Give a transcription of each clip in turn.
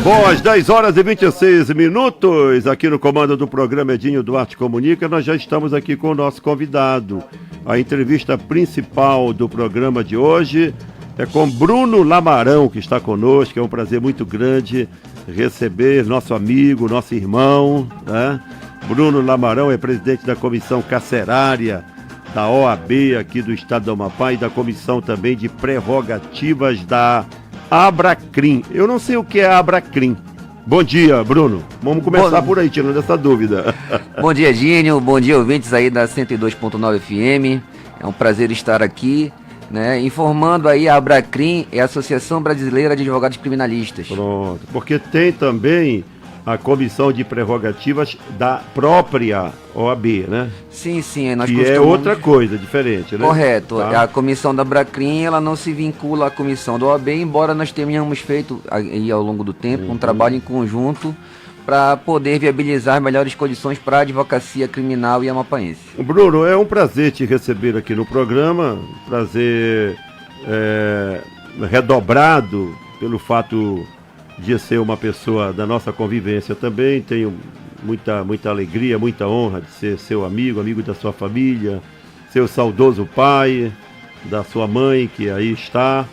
Bom, às 10 horas e 26 minutos, aqui no comando do programa Edinho Duarte Comunica, nós já estamos aqui com o nosso convidado. A entrevista principal do programa de hoje é com Bruno Lamarão, que está conosco. É um prazer muito grande receber nosso amigo, nosso irmão, né? Bruno Lamarão é presidente da Comissão Carcerária da OAB aqui do estado do Amapá e da Comissão também de Prerrogativas da Abracrim. Eu não sei o que é Abracrim. Bom dia, Bruno. Vamos começar por aí, tirando essa dúvida. Bom dia, Edinho. Bom dia, ouvintes aí da 102.9 FM. É um prazer estar aqui, né? Informando aí, a Abracrim é a Associação Brasileira de Advogados Criminalistas. Pronto, porque tem também a Comissão de Prerrogativas da própria OAB, né? Sim, nós que é outra coisa, diferente, né? Correto. Tá. A comissão da Abracrim, ela não se vincula à comissão da OAB, embora nós tenhamos feito aí ao longo do tempo um trabalho em conjunto para poder viabilizar melhores condições para a advocacia criminal e amapaense. Bruno, é um prazer te receber aqui no programa, prazer redobrado pelo fato de ser uma pessoa da nossa convivência também. Tenho muita alegria, muita honra de ser seu amigo da sua família, seu saudoso pai, da sua mãe que aí está,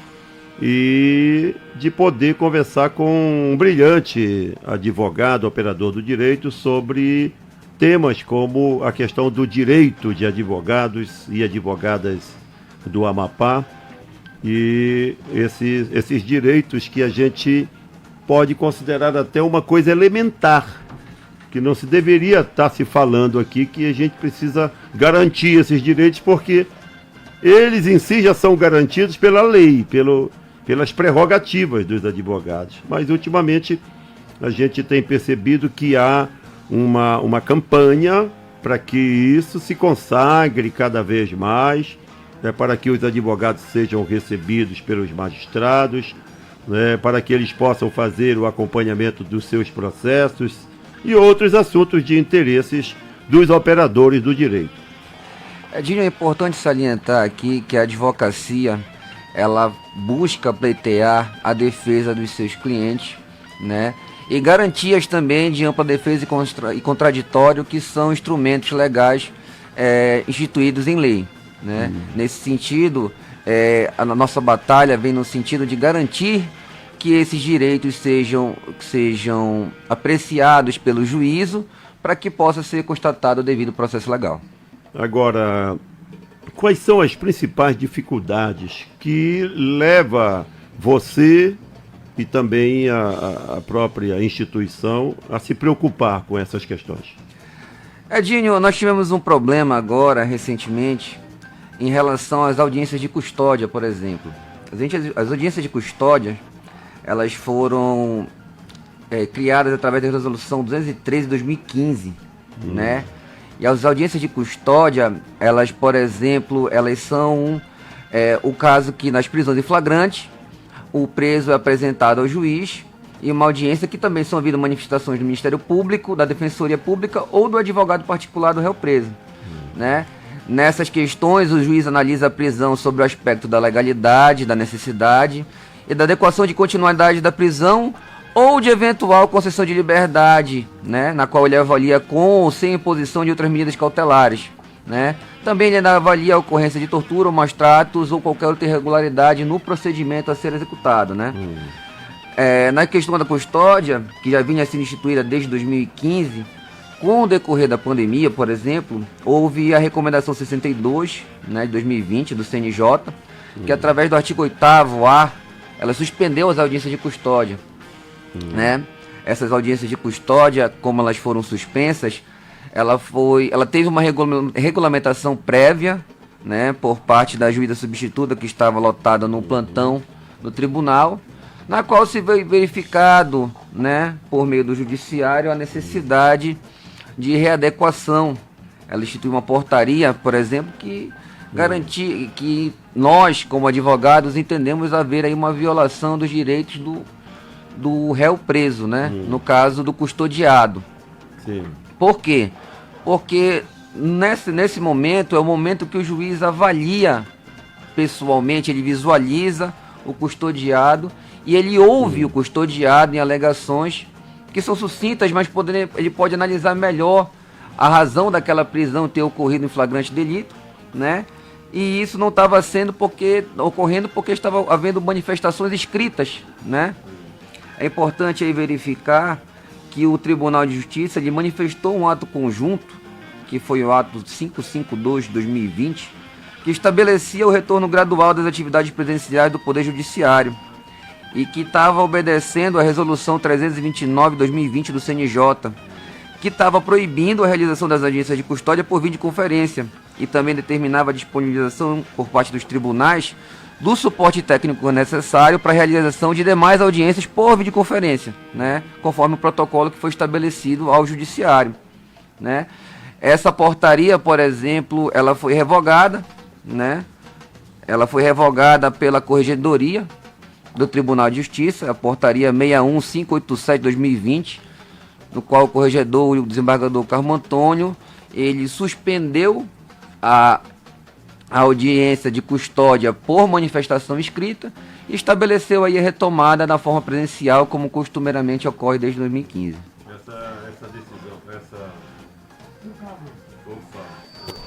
e de poder conversar com um brilhante advogado, operador do direito, sobre temas como a questão do direito de advogados e advogadas do Amapá e esses direitos que a gente pode considerar até uma coisa elementar, que não se deveria estar se falando aqui, que a gente precisa garantir esses direitos, porque eles em si já são garantidos pela lei, pelas prerrogativas dos advogados. Mas ultimamente a gente tem percebido que há uma campanha para que isso se consagre cada vez mais, para que os advogados sejam recebidos pelos magistrados, para que eles possam fazer o acompanhamento dos seus processos e outros assuntos de interesses dos operadores do direito. Edinho, é importante salientar aqui que a advocacia, ela busca pleitear a defesa dos seus clientes, né? E garantias também de ampla defesa e contraditório, que são instrumentos legais instituídos em lei, né? Nesse sentido, a nossa batalha vem no sentido de garantir que esses direitos sejam apreciados pelo juízo para que possa ser constatado o devido processo legal. Agora, quais são as principais dificuldades que leva você e também a própria instituição a se preocupar com essas questões? Edinho, nós tivemos um problema agora, recentemente, em relação às audiências de custódia, por exemplo. As audiências de custódia, elas foram criadas através da resolução 213 de 2015, né? E as audiências de custódia, elas, por exemplo, elas são o caso que nas prisões em flagrante, o preso é apresentado ao juiz e uma audiência que também são havidas manifestações do Ministério Público, da Defensoria Pública ou do advogado particular do réu preso, né? Nessas questões, o juiz analisa a prisão sobre o aspecto da legalidade, da necessidade e da adequação de continuidade da prisão ou de eventual concessão de liberdade, né, na qual ele avalia com ou sem imposição de outras medidas cautelares, né? Também ele avalia a ocorrência de tortura ou maus tratos ou qualquer outra irregularidade no procedimento a ser executado, né? Na questão da custódia, que já vinha sendo instituída desde 2015, com o decorrer da pandemia, por exemplo, houve a recomendação 62, né, de 2020 do CNJ, que através do artigo 8º-A, ela suspendeu as audiências de custódia, né? Essas audiências de custódia, como elas foram suspensas, ela teve uma regulamentação prévia, né, por parte da juíza substituta que estava lotada no plantão do tribunal, na qual se veio verificado, né, por meio do judiciário, a necessidade de readequação. Ela instituiu uma portaria, por exemplo, que garantir que nós, como advogados, entendemos haver aí uma violação dos direitos do réu preso, né? No caso do custodiado. Sim. Por quê? Porque nesse momento é o momento que o juiz avalia pessoalmente, ele visualiza o custodiado e ele ouve o custodiado em alegações que são sucintas, mas ele pode analisar melhor a razão daquela prisão ter ocorrido em flagrante delito, né? E isso não estava ocorrendo porque estava havendo manifestações escritas, né? É importante aí verificar que o Tribunal de Justiça ele manifestou um ato conjunto, que foi o ato 552 de 2020, que estabelecia o retorno gradual das atividades presenciais do Poder Judiciário e que estava obedecendo a Resolução 329 de 2020 do CNJ, que estava proibindo a realização das audiências de custódia por videoconferência e também determinava a disponibilização por parte dos tribunais do suporte técnico necessário para a realização de demais audiências por videoconferência, né, conforme o protocolo que foi estabelecido ao Judiciário, né. Essa portaria, por exemplo, ela foi revogada, né, ela foi revogada pela Corregedoria do Tribunal de Justiça, a portaria 61587 de 2020, no qual o corregedor e o desembargador Carmo Antônio, ele suspendeu a audiência de custódia por manifestação escrita e estabeleceu aí a retomada da forma presencial, como costumeiramente ocorre desde 2015. Essa decisão, Opa,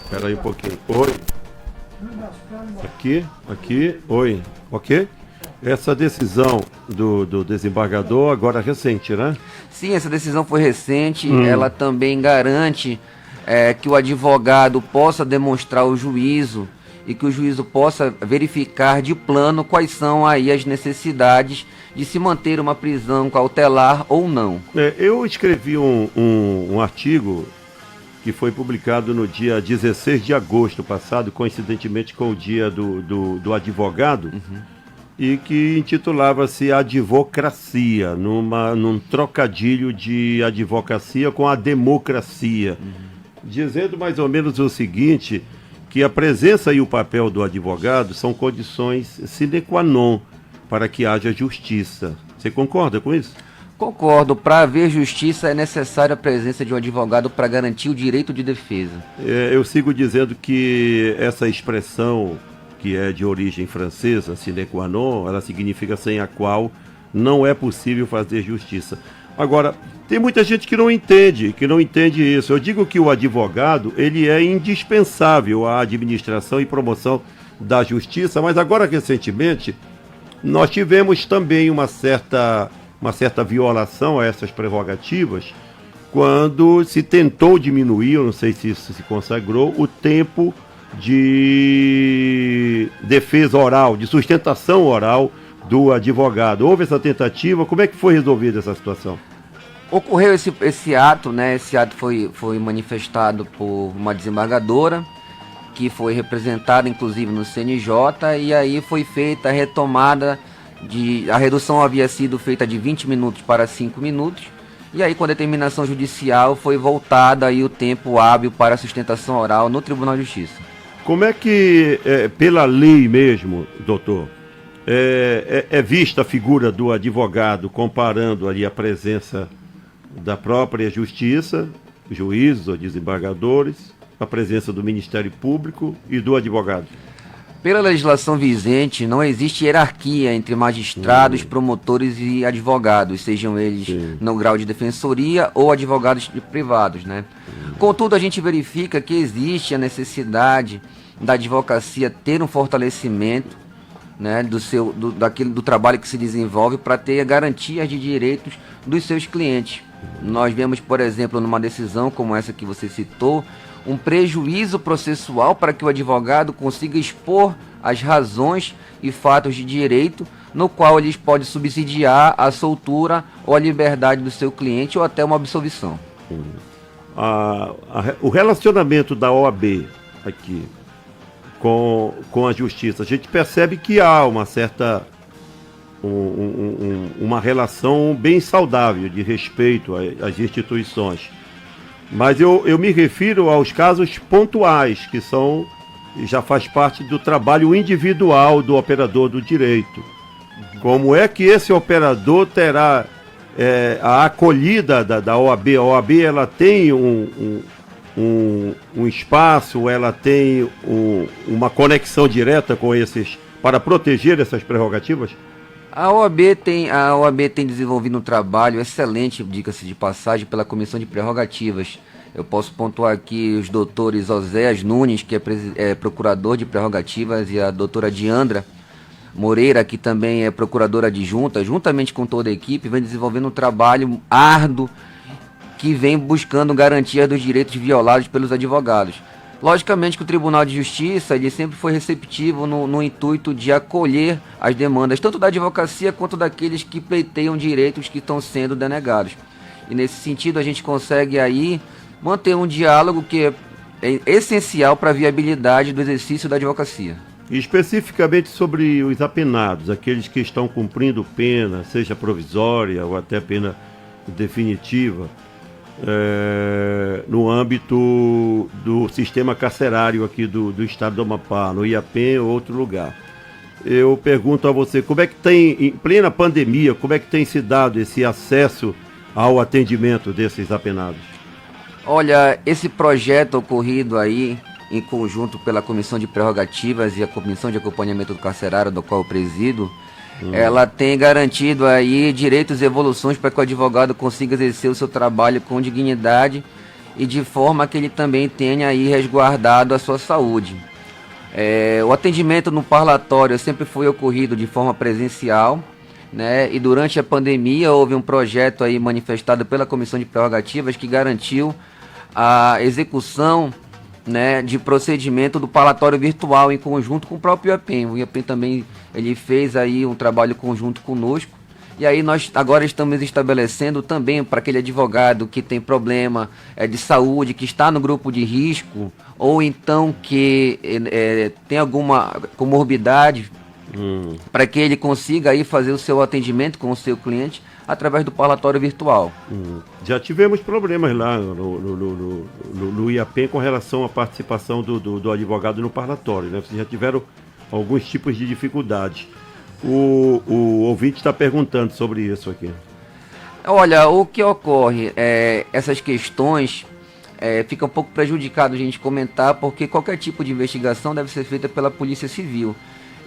espera aí um pouquinho. Oi. Aqui, oi. Ok? Essa decisão do desembargador agora é recente, né? Sim, essa decisão foi recente, ela também garante que o advogado possa demonstrar o juízo e que o juízo possa verificar de plano quais são aí as necessidades de se manter uma prisão cautelar ou não. Eu escrevi um artigo que foi publicado no dia 16 de agosto passado, coincidentemente com o dia do advogado, e que intitulava-se Advocracia, num trocadilho de advocacia com a democracia, dizendo mais ou menos o seguinte, que a presença e o papel do advogado são condições sine qua non para que haja justiça. Você concorda com isso? Concordo. Para haver justiça é necessária a presença de um advogado para garantir o direito de defesa. Eu sigo dizendo que essa expressão, que é de origem francesa, sine qua non, ela significa sem a qual não é possível fazer justiça. Agora, tem muita gente que não entende isso. Eu digo que o advogado, ele é indispensável à administração e promoção da justiça, mas agora, recentemente, nós tivemos também uma certa violação a essas prerrogativas, quando se tentou diminuir, eu não sei se isso se consagrou, o tempo de defesa oral, de sustentação oral do advogado. Houve essa tentativa, como é que foi resolvida essa situação? Ocorreu esse ato, né? Esse ato foi manifestado por uma desembargadora, que foi representada inclusive no CNJ, e aí foi feita a retomada a redução havia sido feita de 20 minutos para 5 minutos, e aí com a determinação judicial foi voltado aí o tempo hábil para a sustentação oral no Tribunal de Justiça. Como é que, pela lei mesmo, doutor, é vista a figura do advogado, comparando ali a presença da própria justiça, juízes ou desembargadores, a presença do Ministério Público e do advogado? Pela legislação vigente, não existe hierarquia entre magistrados, promotores e advogados, sejam eles no grau de defensoria ou advogados privados, né? Contudo, a gente verifica que existe a necessidade da advocacia ter um fortalecimento, né, do trabalho que se desenvolve para ter garantias de direitos dos seus clientes. Nós vemos, por exemplo, numa decisão como essa que você citou, um prejuízo processual para que o advogado consiga expor as razões e fatos de direito no qual ele pode subsidiar a soltura ou a liberdade do seu cliente ou até uma absolvição. O relacionamento da OAB aqui com a justiça, a gente percebe que há uma certa uma relação bem saudável de respeito às instituições. Mas eu me refiro aos casos pontuais, que já faz parte do trabalho individual do operador do direito. Como é que esse operador terá a acolhida da OAB? A OAB ela tem um espaço, ela tem uma conexão direta com para proteger essas prerrogativas? A OAB tem desenvolvido um trabalho excelente, diga-se de passagem, pela Comissão de Prerrogativas. Eu posso pontuar aqui os doutores Oséias Nunes, que é procurador de prerrogativas, e a doutora Diandra Moreira, que também é procuradora adjunta, juntamente com toda a equipe, vem desenvolvendo um trabalho árduo que vem buscando garantia dos direitos violados pelos advogados. Logicamente que o Tribunal de Justiça ele sempre foi receptivo no intuito de acolher as demandas, tanto da advocacia quanto daqueles que pleiteiam direitos que estão sendo denegados. E nesse sentido a gente consegue aí manter um diálogo que é essencial para a viabilidade do exercício da advocacia. E especificamente sobre os apenados, aqueles que estão cumprindo pena, seja provisória ou até pena definitiva, no âmbito do sistema carcerário aqui do estado do Amapá, no IAPEM ou outro lugar. Eu pergunto a você, como é que tem, em plena pandemia, como é que tem se dado esse acesso ao atendimento desses apenados? Olha, esse projeto ocorrido aí em conjunto pela Comissão de Prerrogativas e a Comissão de Acompanhamento do Carcerário, do qual eu presido, ela tem garantido aí direitos e evoluções para que o advogado consiga exercer o seu trabalho com dignidade e de forma que ele também tenha aí resguardado a sua saúde. O atendimento no parlatório sempre foi ocorrido de forma presencial, né? E durante a pandemia houve um projeto aí manifestado pela Comissão de Prerrogativas que garantiu a execução, né, de procedimento do parlatório virtual em conjunto com o próprio IAPEM. O IAPEM também ele fez aí um trabalho conjunto conosco. E aí nós agora estamos estabelecendo também para aquele advogado que tem problema de saúde, que está no grupo de risco, ou então que tem alguma comorbidade, para que ele consiga aí fazer o seu atendimento com o seu cliente através do parlatório virtual. Já tivemos problemas lá no IAPEM com relação à participação do advogado no parlatório, né? Vocês já tiveram alguns tipos de dificuldades. O ouvinte está perguntando sobre isso aqui. Olha, o que ocorre, essas questões fica um pouco prejudicado a gente comentar, porque qualquer tipo de investigação deve ser feita pela Polícia Civil.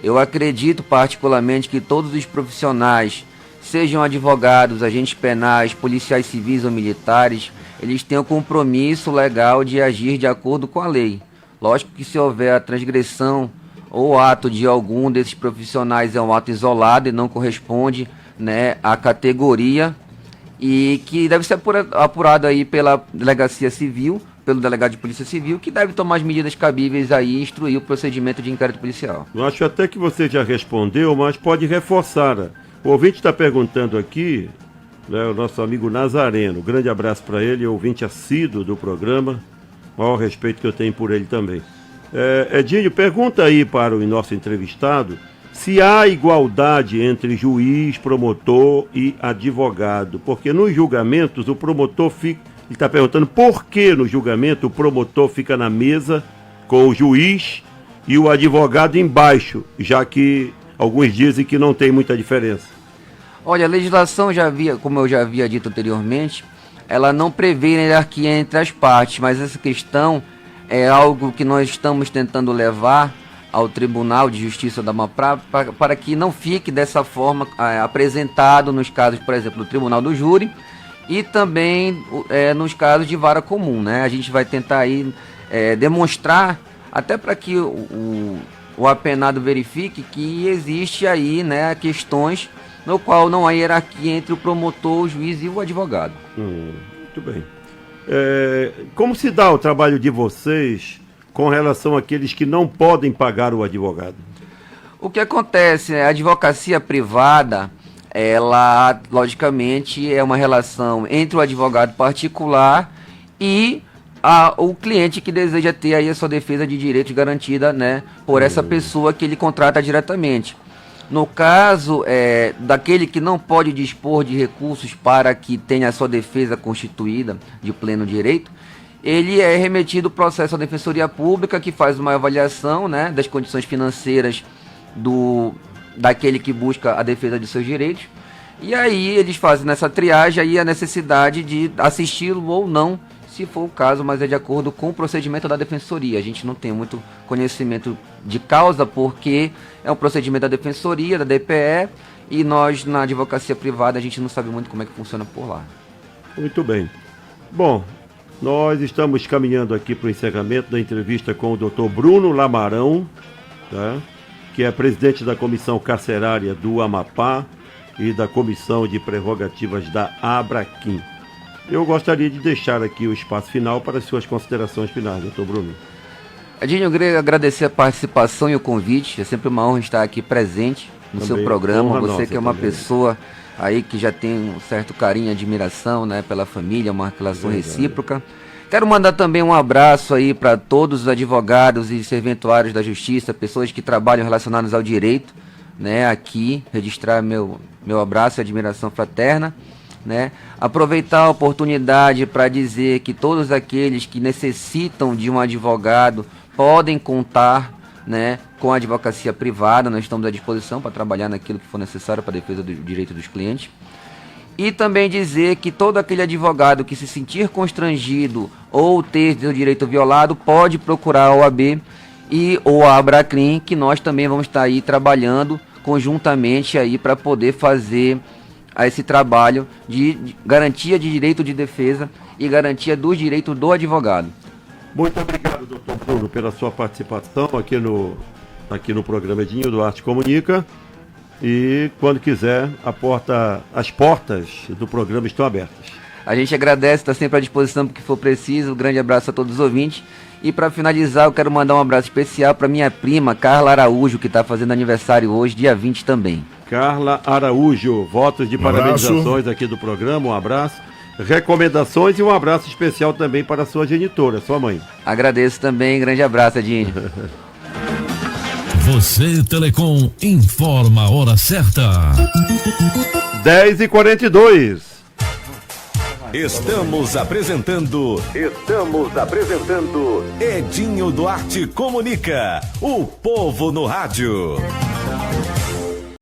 Eu acredito particularmente que todos os profissionais, sejam advogados, agentes penais, policiais civis ou militares, eles têm o compromisso legal de agir de acordo com a lei. Lógico que se houver a transgressão ou ato de algum desses profissionais é um ato isolado e não corresponde, né, à categoria, e que deve ser apurado aí pela delegacia civil, pelo delegado de polícia civil, que deve tomar as medidas cabíveis aí e instruir o procedimento de inquérito policial. Eu acho até que você já respondeu, mas pode reforçar, né? O ouvinte está perguntando aqui, né, o nosso amigo Nazareno, grande abraço para ele, ouvinte assíduo do programa, maior respeito que eu tenho por ele também. Edinho, pergunta aí para o nosso entrevistado se há igualdade entre juiz, promotor e advogado, porque nos julgamentos o promotor fica, ele está perguntando por que no julgamento o promotor fica na mesa com o juiz e o advogado embaixo, já que alguns dizem que não tem muita diferença. Olha, a legislação como eu já havia dito anteriormente, ela não prevê hierarquia entre as partes, mas essa questão é algo que nós estamos tentando levar ao Tribunal de Justiça da Amapá para que não fique dessa forma apresentado nos casos, por exemplo, do Tribunal do Júri e também nos casos de vara comum, né? A gente vai tentar aí demonstrar, até para que o apenado verifique que existe aí, né, questões no qual não há hierarquia entre o promotor, o juiz e o advogado. Muito bem. Como se dá o trabalho de vocês com relação àqueles que não podem pagar o advogado? O que acontece, a advocacia privada, ela, logicamente, é uma relação entre o advogado particular e o cliente que deseja ter aí a sua defesa de direitos garantida, né, por essa pessoa que ele contrata diretamente. No caso daquele que não pode dispor de recursos para que tenha a sua defesa constituída de pleno direito, ele é remetido ao processo à Defensoria Pública, que faz uma avaliação, né, das condições financeiras daquele que busca a defesa de seus direitos, e aí eles fazem nessa triagem aí a necessidade de assisti-lo ou não, se for o caso, mas é de acordo com o procedimento da Defensoria. A gente não tem muito conhecimento de causa, porque é um procedimento da Defensoria, da DPE, e nós na advocacia privada a gente não sabe muito como é que funciona por lá. Muito bem. Bom, nós estamos caminhando aqui para o encerramento da entrevista com o Dr. Bruno Lamarão, tá? Que é presidente da Comissão Carcerária do Amapá e da Comissão de Prerrogativas da Abraquim. Eu gostaria de deixar aqui o espaço final para as suas considerações finais, doutor Bruno. Edinho, eu queria agradecer a participação e o convite. É sempre uma honra estar aqui presente no seu programa. Você que é uma pessoa aí que já tem um certo carinho e admiração, né, pela família, uma relação recíproca. Quero mandar também um abraço aí para todos os advogados e serventuários da Justiça, pessoas que trabalham relacionadas ao direito, né, aqui, registrar meu abraço e admiração fraterna, né, aproveitar a oportunidade para dizer que todos aqueles que necessitam de um advogado podem contar, né, com a advocacia privada. Nós estamos à disposição para trabalhar naquilo que for necessário para a defesa do direito dos clientes. E também dizer que todo aquele advogado que se sentir constrangido ou ter seu direito violado pode procurar a OAB ou a Abracrim, que nós também vamos estar aí trabalhando conjuntamente aí para poder fazer esse trabalho de garantia de direito de defesa e garantia dos direitos do advogado. Muito obrigado, doutor Bruno, pela sua participação aqui no programa Edinho Duarte Comunica. E quando quiser, as portas do programa estão abertas. A gente agradece, está sempre à disposição porque for preciso. Um grande abraço a todos os ouvintes. E para finalizar, eu quero mandar um abraço especial para minha prima, Carla Araújo, que está fazendo aniversário hoje, dia 20 também. Carla Araújo, votos de parabenizações aqui do programa, um abraço. Recomendações e um abraço especial também para a sua genitora, sua mãe. Agradeço também, grande abraço, Edinho. Você Telecom informa a hora certa. 10h42. Estamos apresentando Edinho Duarte Comunica, o povo no rádio.